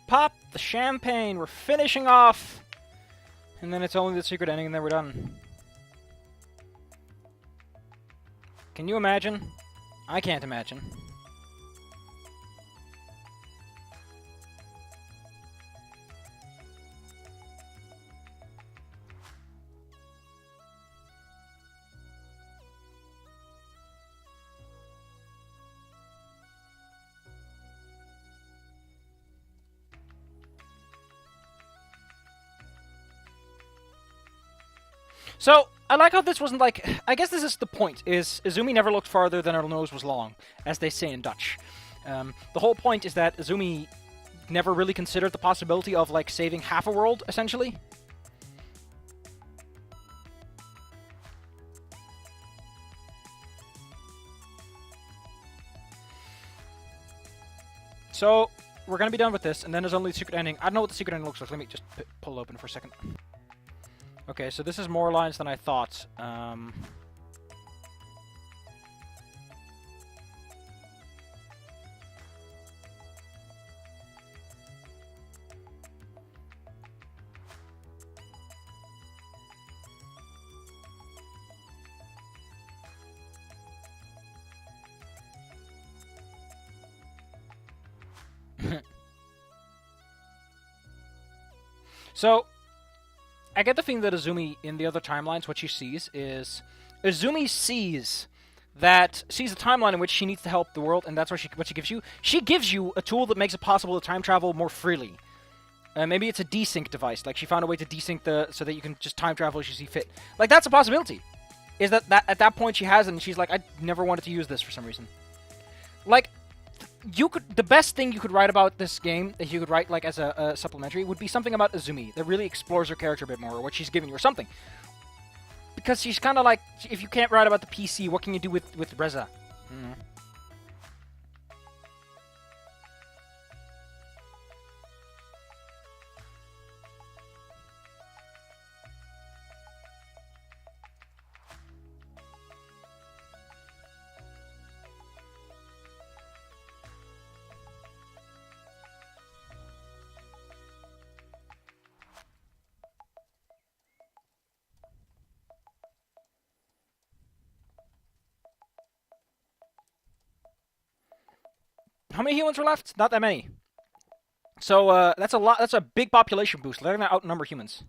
Pop the champagne. We're finishing off. And then it's only the secret ending and then we're done. Can you imagine? I can't imagine. So, I like how this wasn't like... I guess this is the point, is Izumi never looked farther than her nose was long, as they say in Dutch. The whole point is that Izumi never really considered the possibility of, like, saving half a world, essentially. So, we're gonna be done with this, and then there's only the secret ending. I don't know what the secret ending looks like. Let me just pull it open for a second. Okay, so this is more lines than I thought. So, I get the feeling that Izumi, in the other timelines, what she sees is... Izumi sees a timeline in which she needs to help the world, and that's what she gives you. She gives you a tool that makes it possible to time travel more freely. Maybe it's a desync device, like she found a way to desync so that you can just time travel as you see fit. Like, that's a possibility. Is that at that point she has it, and she's like, I never wanted to use this for some reason. Like... the best thing you could write about this game, that you could write like as a supplementary, would be something about Izumi that really explores her character a bit more, or what she's giving you, or something. Because she's kind of like, if you can't write about the PC, what can you do with Reza? How many humans were left? Not that many. So, that's a lot. That's a big population boost. They're gonna outnumber humans.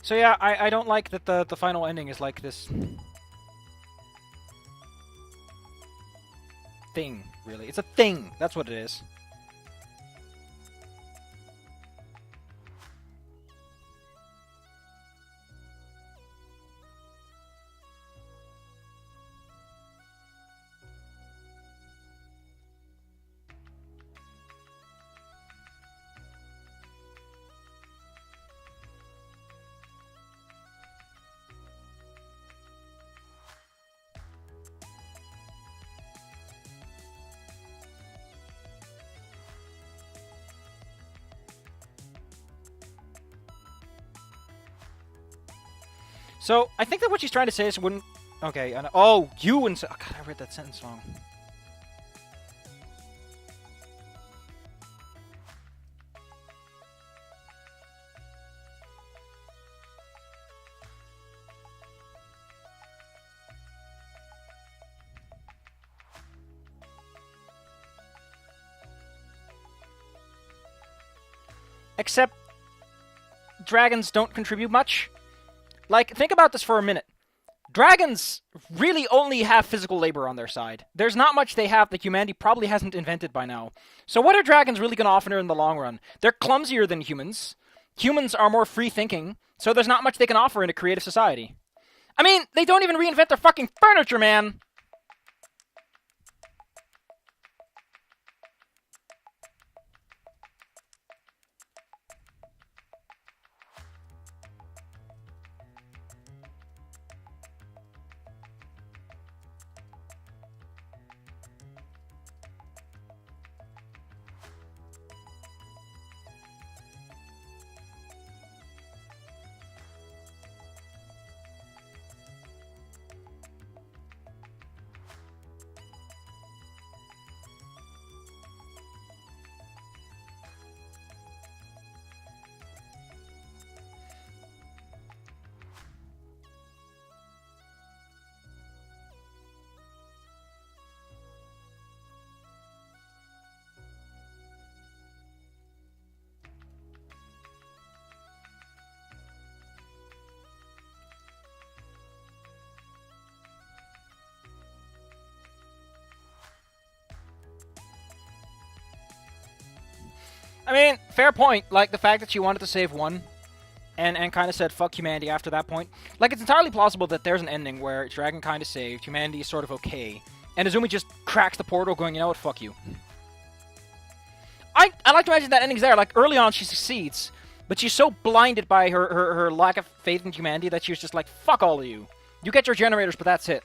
So yeah, I don't like that the final ending is like this thing, really. It's a thing. That's what it is. So, I think that what she's trying to say is wouldn't... Okay, oh, you and... Oh, God, I read that sentence wrong. Except, dragons don't contribute much. Like, think about this for a minute. Dragons really only have physical labor on their side. There's not much they have that humanity probably hasn't invented by now. So what are dragons really going to offer in the long run? They're clumsier than humans. Humans are more free-thinking, so there's not much they can offer in a creative society. I mean, they don't even reinvent their fucking furniture, man! I mean, fair point. Like, the fact that she wanted to save one and kind of said fuck humanity after that point. Like, it's entirely plausible that there's an ending where Dragon kind of saved, humanity is sort of okay, and Izumi just cracks the portal going, you know what, fuck you. I like to imagine that ending's there. Like, early on she succeeds, but she's so blinded by her lack of faith in humanity that she's just like, fuck all of you. You get your generators, but that's it.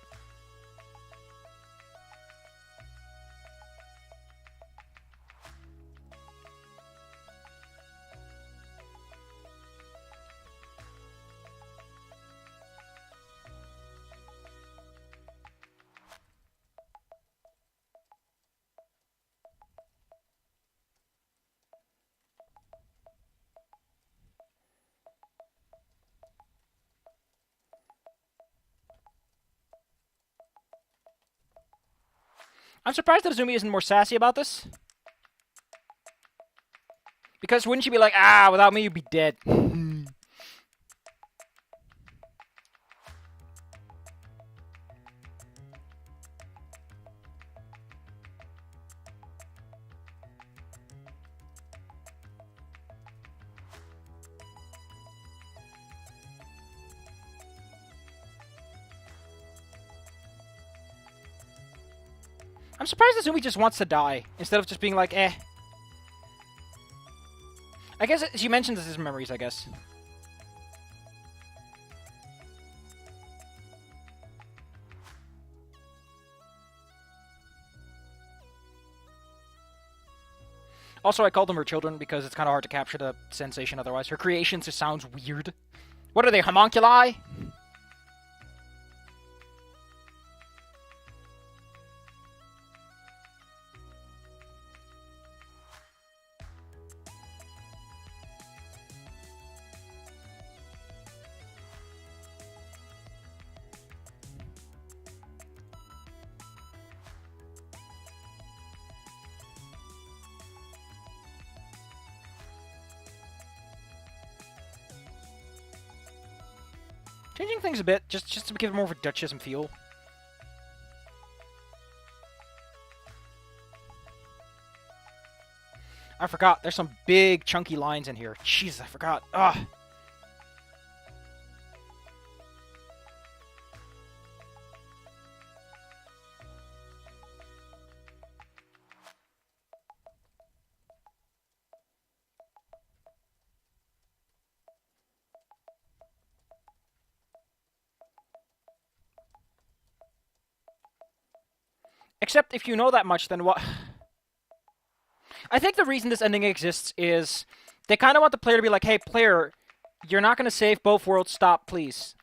I'm surprised that Izumi isn't more sassy about this. Because wouldn't she be like, ah, without me you'd be dead. I'm surprised Izumi just wants to die, instead of just being like, eh. I guess she mentions this as memories, I guess. Also, I called them her children because it's kind of hard to capture the sensation otherwise. Her creations just sounds weird. What are they, homunculi? Changing things a bit, just to give it more of a Dutchism feel. I forgot, there's some big chunky lines in here. Jesus, I forgot. Ugh. Except if you know that much, then what? I think the reason this ending exists is they kind of want the player to be like, hey, player, you're not going to save both worlds. Stop, please.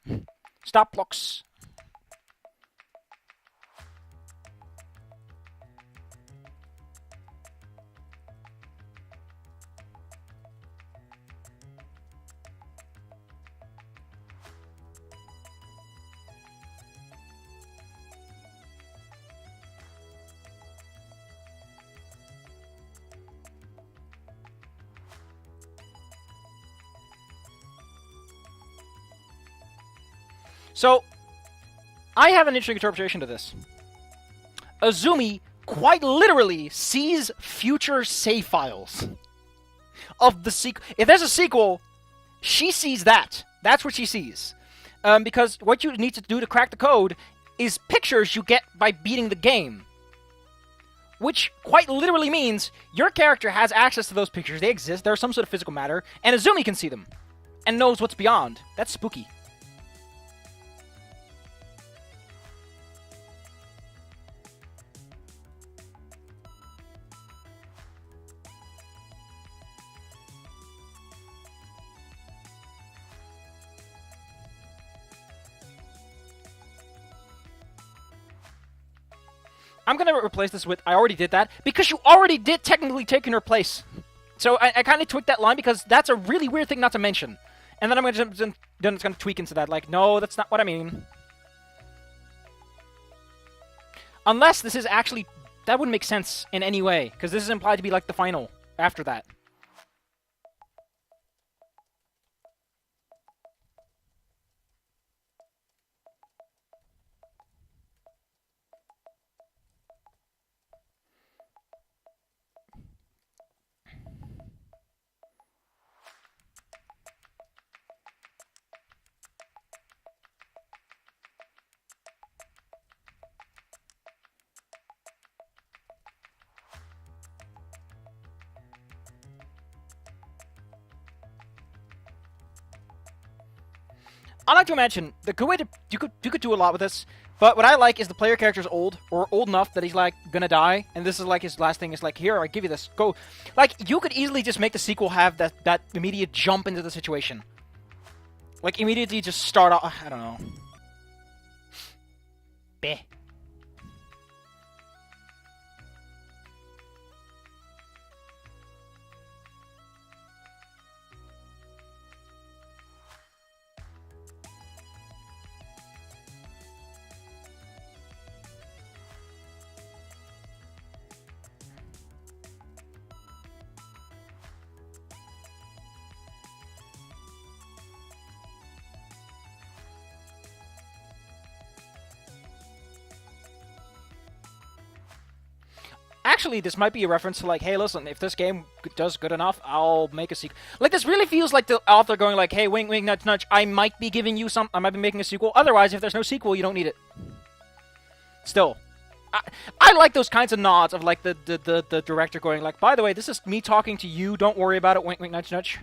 Stop, blocks. So, I have an interesting interpretation to this. Izumi quite literally sees future save files of the sequel. If there's a sequel, she sees that. That's what she sees. Because what you need to do to crack the code is pictures you get by beating the game. Which quite literally means your character has access to those pictures. They exist. They're some sort of physical matter. And Izumi can see them. And knows what's beyond. That's spooky. I'm going to replace this with, I already did that, because you already did technically take in her place. So I kind of tweaked that line because that's a really weird thing not to mention. And then I'm going to then it's going to tweak into that, like, no, that's not what I mean. Unless this is actually, that wouldn't make sense in any way, because this is implied to be like the final after that. I like to mention the good way to you could do a lot with this, but what I like is the player character's old or old enough that he's like gonna die, and this is like his last thing. Is like, here, I give you this, go. Like, you could easily just make the sequel have that immediate jump into the situation, like immediately just start off. I don't know. Beh. Actually, this might be a reference to like, hey, listen, if this game does good enough, I'll make a sequel. Like, this really feels like the author going like, hey, wink, wink, nudge, nudge, I might be giving you some, I might be making a sequel. Otherwise, if there's no sequel, you don't need it. Still, I like those kinds of nods of like the director going like, by the way, this is me talking to you. Don't worry about it. Wink, wink, nudge, nudge.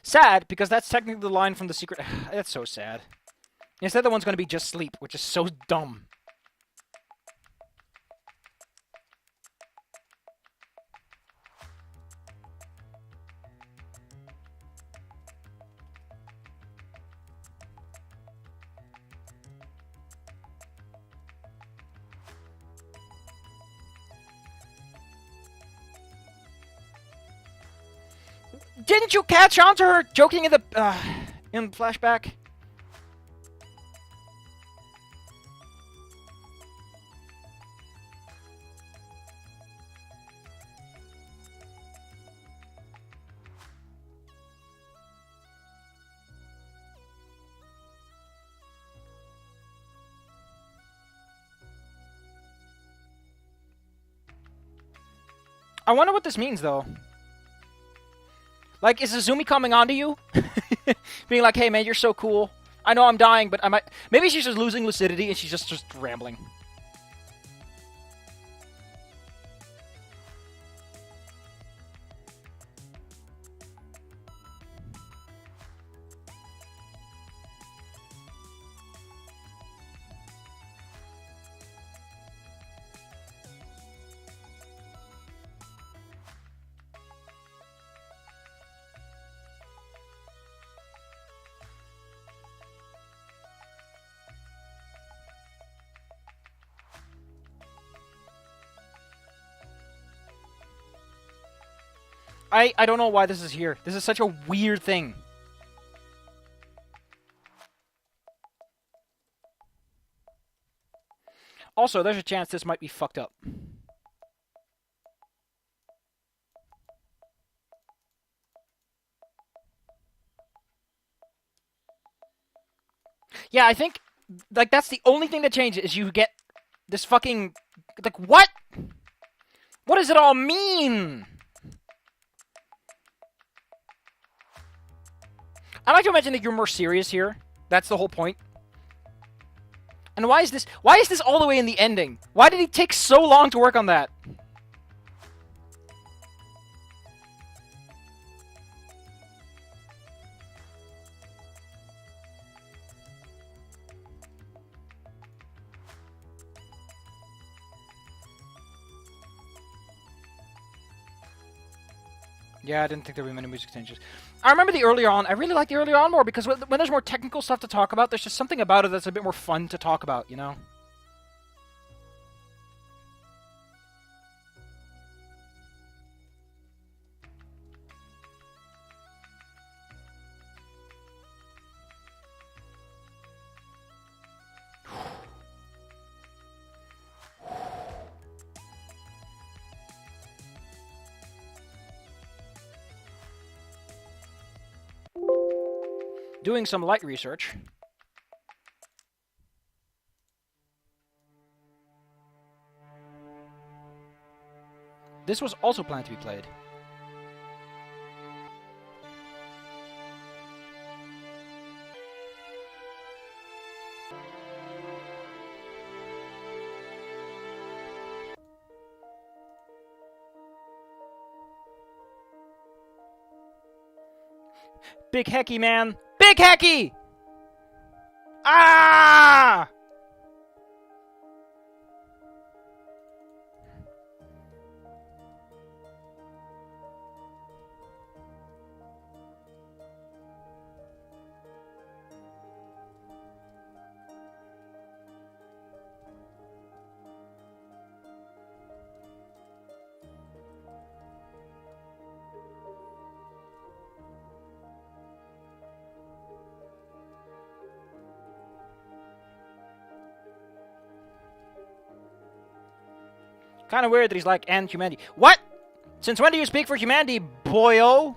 Sad, because that's technically the line from the secret. That's so sad. Instead, the one's going to be just sleep, which is so dumb. Didn't you catch on to her joking in the flashback? I wonder what this means, though. Like, is Izumi coming on to you? Being like, hey, man, you're so cool. I know I'm dying, but I might... Maybe she's just losing lucidity and she's just rambling. I don't know why this is here. This is such a weird thing. Also, there's a chance this might be fucked up. Yeah, I think, like, that's the only thing that changes, is you get this fucking... Like, what? What does it all mean? I like to imagine that you're more serious here. That's the whole point. And why is this all the way in the ending? Why did he take so long to work on that? Yeah, I didn't think there would be many music changes. I remember the earlier on. I really like the earlier on more because when there's more technical stuff to talk about, there's just something about it that's a bit more fun to talk about, you know? Doing some light research. This was also planned to be played. Big Hecky, man. Big Hecky! Ah! Kind of weird that he's like, and humanity. What? Since when do you speak for humanity, boyo?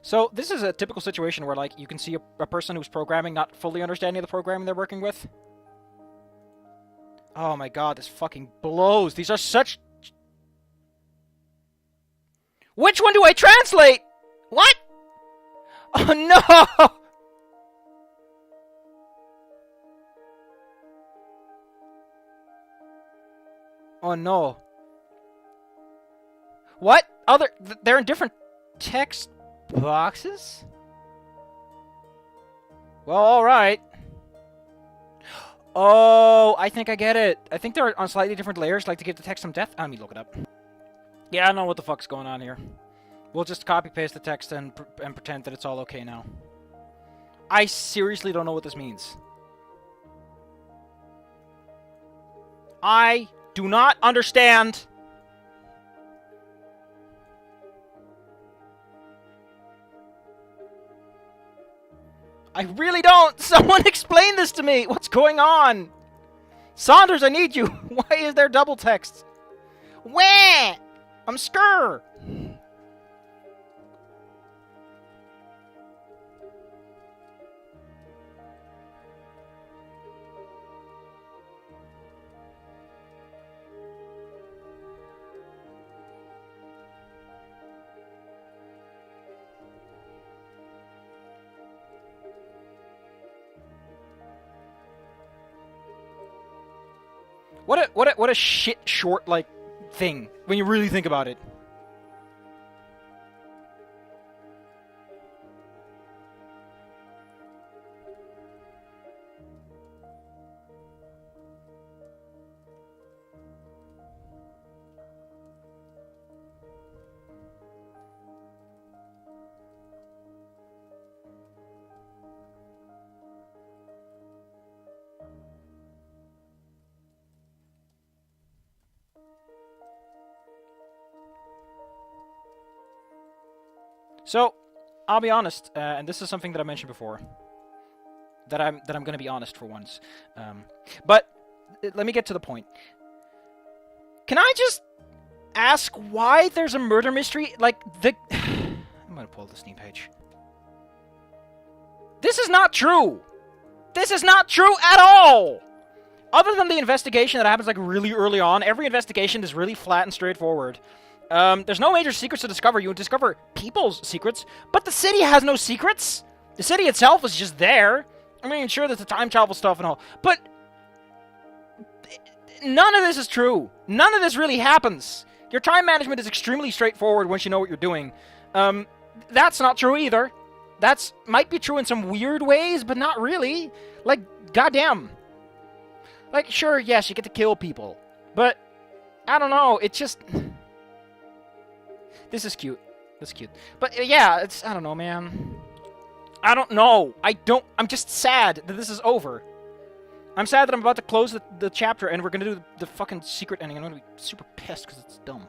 So this is a typical situation where, like, you can see a person who's programming not fully understanding the programming they're working with. Oh my god, this fucking blows. These are such... Which one do I translate? What? Oh no! Oh no. What? They're in different text boxes? Well, alright. Oh, I think I get it. I think they're on slightly different layers, like to give the text some depth. Let me look it up. Yeah, I know what the fuck's going on here. We'll just copy-paste the text and pretend that it's all okay now. I seriously don't know what this means. I do not understand. I really don't! Someone explain this to me! What's going on? Saunders, I need you! Why is there double text? Wah! I'm scared! What a shit short, like, thing, when you really think about it. So, I'll be honest, and this is something that I mentioned before, that I'm going to be honest for once. But let me get to the point. Can I just ask why there's a murder mystery? Like the I'm going to pull the Steam page. This is not true. This is not true at all. Other than the investigation that happens like really early on, every investigation is really flat and straightforward. There's no major secrets to discover. You discover people's secrets, but the city has no secrets. The city itself is just there. I mean, sure, there's the time travel stuff and all, but none of this is true. None of this really happens. Your time management is extremely straightforward once you know what you're doing. That's not true either. That's might be true in some weird ways, but not really. Like, goddamn. Like, sure, yes, you get to kill people, but I don't know. It's just... This is cute. That's cute. But, yeah, it's... I don't know, man. I don't know. I'm just sad that this is over. I'm sad that I'm about to close the chapter and we're gonna do the fucking secret ending. I'm gonna be super pissed because it's dumb.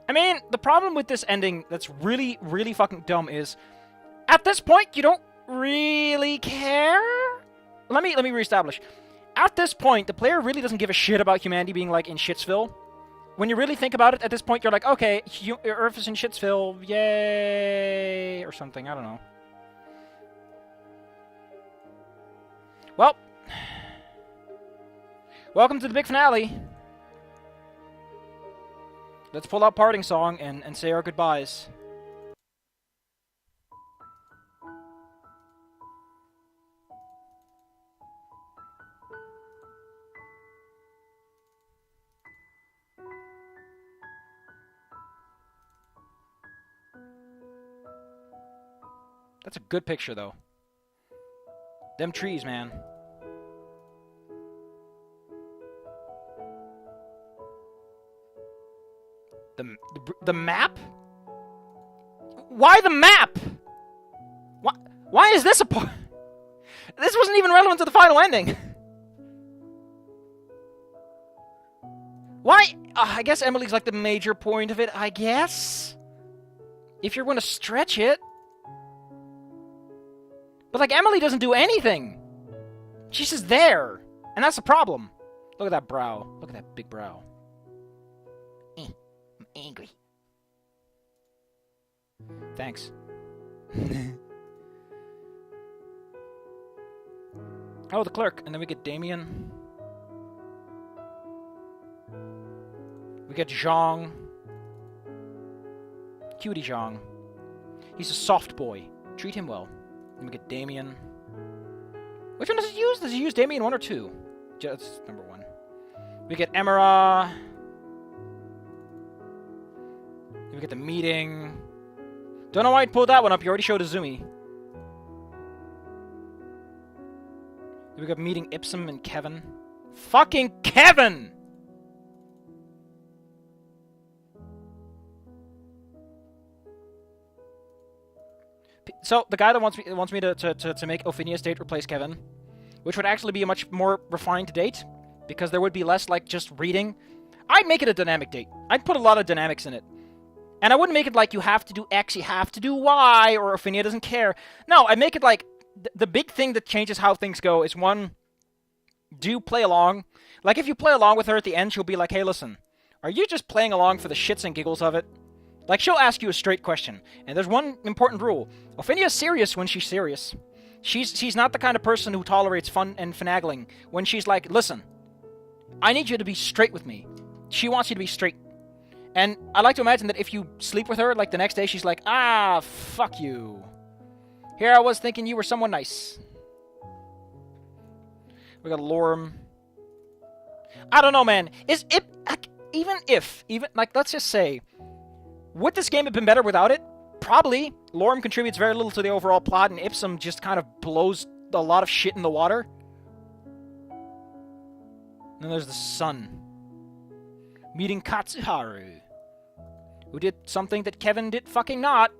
I mean, the problem with this ending that's really, really fucking dumb is, at this point, you don't really care? Let me reestablish. At this point, the player really doesn't give a shit about humanity being, like, in Shitsville. When you really think about it, at this point, you're like, okay, Earth is in Shitsville, yay, or something, I don't know. Well, welcome to the big finale. Let's pull out Parting Song and say our goodbyes. That's a good picture, though. Them trees, man. The map? Why the map? Why is this a part? This wasn't even relevant to the final ending. Why? I guess Emily's like the major point of it, I guess. If you're going to stretch it. But like, Emily doesn't do anything. She's just there. And that's the problem. Look at that brow. Look at that big brow. I'm angry. Thanks. Oh, the clerk. And then we get Damien. We get Zhang. Cutie Zhang. He's a soft boy. Treat him well. Then we get Damien. Which one does he use? Does he use Damien 1 or 2? That's number 1. We get Emira. Then we get the meeting. Don't know why you pulled that one up. You already showed Izumi. Then we got meeting Ipsum and Kevin. Fucking Kevin! So, the guy that wants me to make Ophinia's date replace Kevin, which would actually be a much more refined date, because there would be less, like, just reading. I'd make it a dynamic date. I'd put a lot of dynamics in it. And I wouldn't make it like, you have to do X, you have to do Y, or Ophinia doesn't care. No, I'd make it like, the big thing that changes how things go is, one, do play along. Like, if you play along with her at the end, she'll be like, hey, listen, are you just playing along for the shits and giggles of it? Like, she'll ask you a straight question. And there's one important rule. Ophinia's serious when she's serious. She's not the kind of person who tolerates fun and finagling. When she's like, listen, I need you to be straight with me. She wants you to be straight. And I like to imagine that if you sleep with her, like, the next day she's like, ah, fuck you. Here I was thinking you were someone nice. We got Lorem. I don't know, man. Is it... Even, like, let's just say... Would this game have been better without it? Probably. Lorem contributes very little to the overall plot, and Ipsum just kind of blows a lot of shit in the water. And then there's the sun. Meeting Katsuharu, who did something that Kevin did fucking not.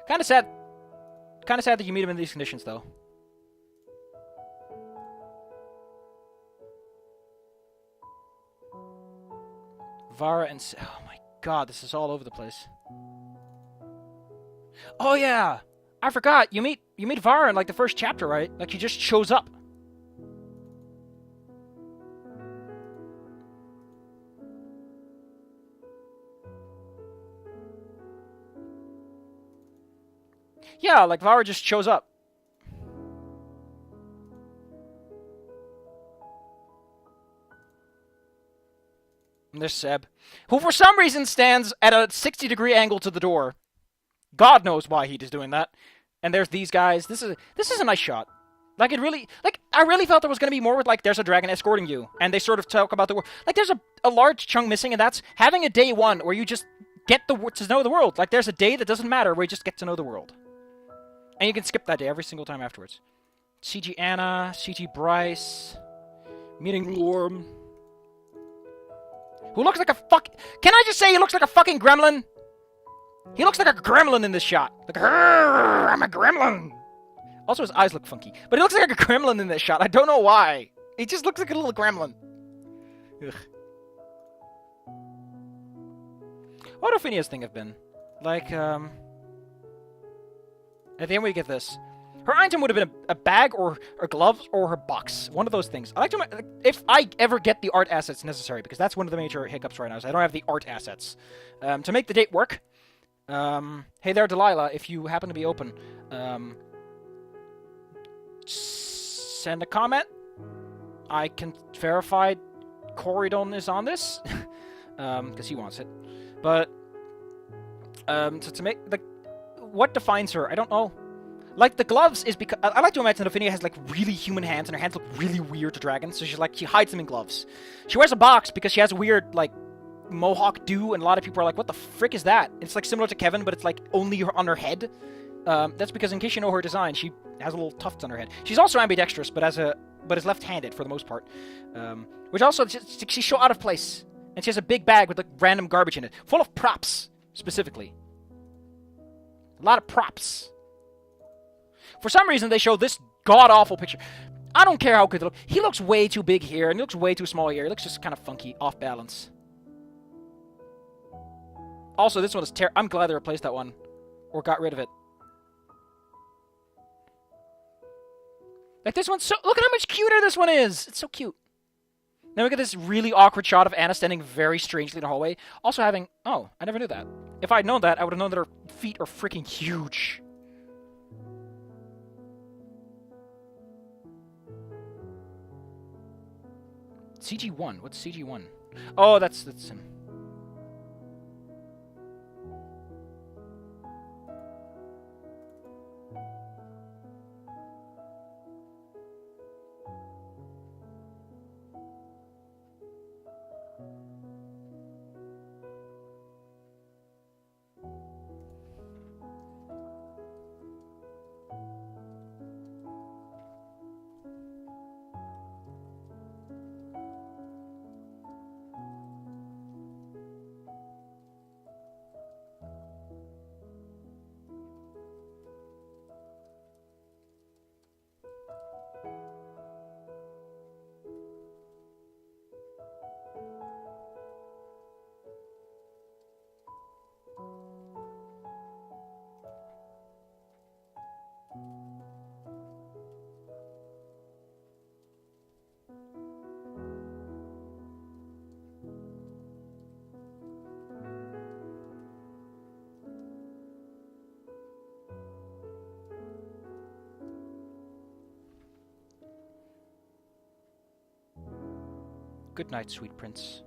Kinda sad. Kinda sad that you meet him in these conditions, though. Vara and... Oh my god, this is all over the place. Oh yeah! I forgot. You meet Vara in like the first chapter, right? Like she just shows up. Yeah, like Vara just shows up. And there's Seb, who for some reason stands at a 60-degree angle to the door. God knows why he is doing that. And there's these guys. This is a nice shot. Like it really, like I really felt there was gonna be more with like there's a dragon escorting you, and they sort of talk about the world. Like there's a large chunk missing, and that's having a day one where you just get to know the world. Like there's a day that doesn't matter where you just get to know the world, and you can skip that day every single time afterwards. CG Anna, CG Bryce, meeting Lorm, who looks like a fuck. Can I just say he looks like a fucking gremlin? He looks like a gremlin in this shot. Like, I'm a gremlin. Also, his eyes look funky. But he looks like a gremlin in this shot. I don't know why. He just looks like a little gremlin. Ugh. What would Phineas thing have been? Like, at the end we get this. Her item would have been a bag or gloves or her box. One of those things. I like to, if I ever get the art assets necessary, because that's one of the major hiccups right now, is I don't have the art assets. To make the date work, hey there, Delilah, if you happen to be open, send a comment. I can verify Corridon is on this, because he wants it. But, so to make, like, what defines her? I don't know. Like, the gloves is because... I like to imagine that Ophinia has, like, really human hands, and her hands look really weird to dragons, so she's, like, she hides them in gloves. She wears a box because she has a weird, like, mohawk do, and a lot of people are like, what the frick is that? It's, like, similar to Kevin, but it's, like, only on her head. That's because, in case you know her design, she has a little tuft on her head. She's also ambidextrous, but is left-handed for the most part. Which also, she's so out of place. And she has a big bag with, like, random garbage in it. Full of props, specifically. A lot of props. For some reason, they show this god-awful picture. I don't care how good it looks. He looks way too big here, and he looks way too small here. He looks just kind of funky, off balance. Also, this one is I'm glad they replaced that one. Or got rid of it. Like, this one's so... Look at how much cuter this one is! It's so cute. Then we get this really awkward shot of Anna standing very strangely in the hallway. Also having... Oh, I never knew that. If I'd known that, I would have known that her feet are freaking huge. CG1? What's CG1? Oh, that's him. Good night, sweet prince.